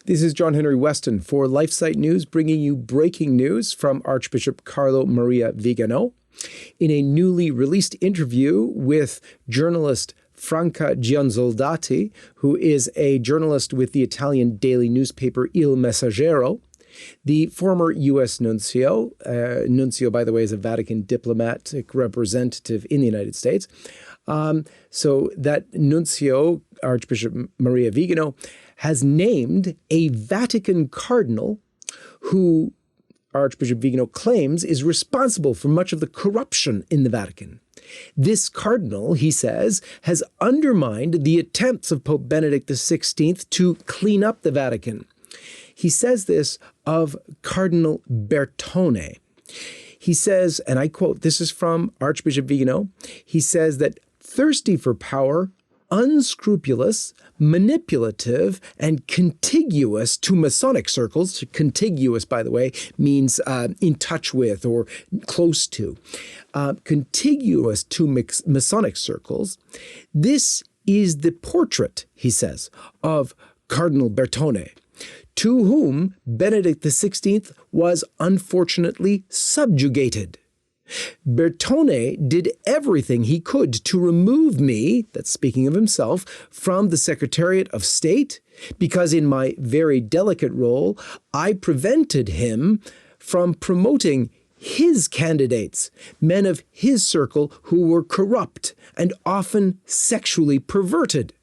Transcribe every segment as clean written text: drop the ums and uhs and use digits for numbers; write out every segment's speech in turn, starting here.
This is John Henry Weston for LifeSite News, bringing you breaking news from Archbishop Carlo Maria Viganò. In a newly released interview with journalist Franca Giansoldati, who is a journalist with the Italian daily newspaper Il Messaggero, the former U.S. nuncio, by the way, is a Vatican diplomatic representative in the United States. So that nuncio, Archbishop Maria Viganò, has named a Vatican Cardinal who Archbishop Viganò claims is responsible for much of the corruption in the Vatican. This cardinal, he says, has undermined the attempts of Pope Benedict XVI to clean up the Vatican. He says this of Cardinal Bertone. He says, and I quote, this is from Archbishop Viganò, he says that thirsty for power, unscrupulous, manipulative, and contiguous to Masonic circles. Contiguous, by the way, means in touch with or close to. Contiguous to Masonic circles. This is the portrait, he says, of Cardinal Bertone, to whom Benedict XVI was unfortunately subjugated. Bertone did everything he could to remove me, that's speaking of himself, from the Secretariat of State, because in my very delicate role, I prevented him from promoting his candidates, men of his circle who were corrupt and often sexually perverted.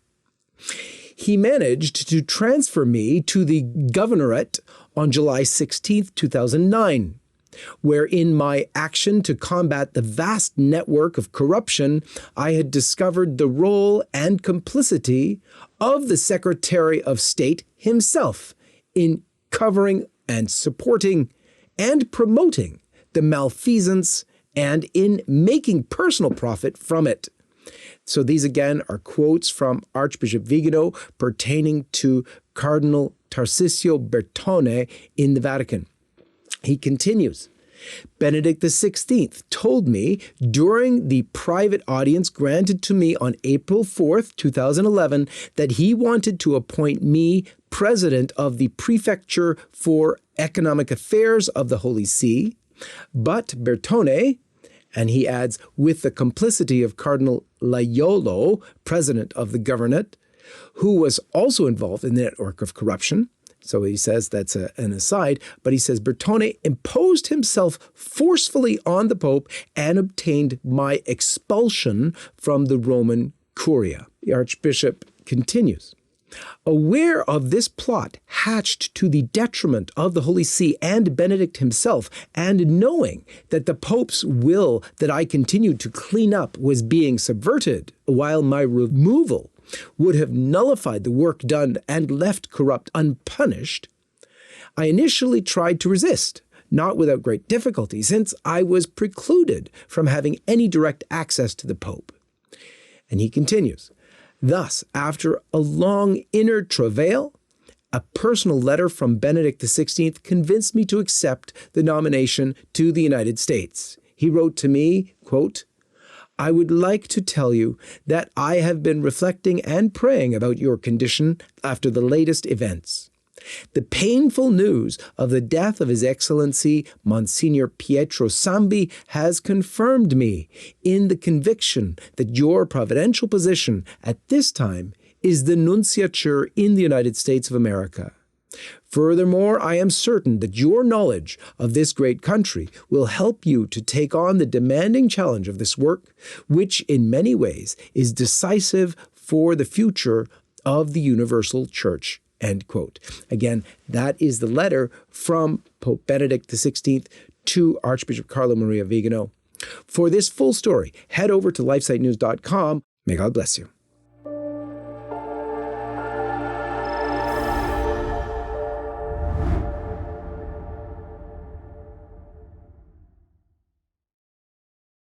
He managed to transfer me to the governorate on July 16, 2009. Where in my action to combat the vast network of corruption, I had discovered the role and complicity of the Secretary of State himself in covering and supporting and promoting the malfeasance and in making personal profit from it. So these again are quotes from Archbishop Viganò pertaining to Cardinal Tarcisio Bertone in the Vatican. He continues, Benedict XVI told me during the private audience granted to me on April 4th, 2011, that he wanted to appoint me president of the Prefecture for Economic Affairs of the Holy See, but Bertone, and he adds, with the complicity of Cardinal Laiolo, president of the governorate, who was also involved in the network of corruption. So he says that's an aside, but he says Bertone imposed himself forcefully on the Pope and obtained my expulsion from the Roman Curia. The Archbishop continues. Aware of this plot hatched to the detriment of the Holy See and Benedict himself, and knowing that the Pope's will that I continued to clean up was being subverted, while my removal would have nullified the work done and left corrupt unpunished, I initially tried to resist, not without great difficulty, since I was precluded from having any direct access to the Pope. And he continues, thus, after a long inner travail, a personal letter from Benedict XVI convinced me to accept the nomination to the United States. He wrote to me, quote, I would like to tell you that I have been reflecting and praying about your condition after the latest events. The painful news of the death of His Excellency Monsignor Pietro Sambi has confirmed me in the conviction that your providential position at this time is the nunciature in the United States of America. Furthermore, I am certain that your knowledge of this great country will help you to take on the demanding challenge of this work, which in many ways is decisive for the future of the universal church. End quote. Again, that is the letter from Pope Benedict XVI to Archbishop Carlo Maria Viganò. For this full story, head over to lifesitenews.com. May God bless you.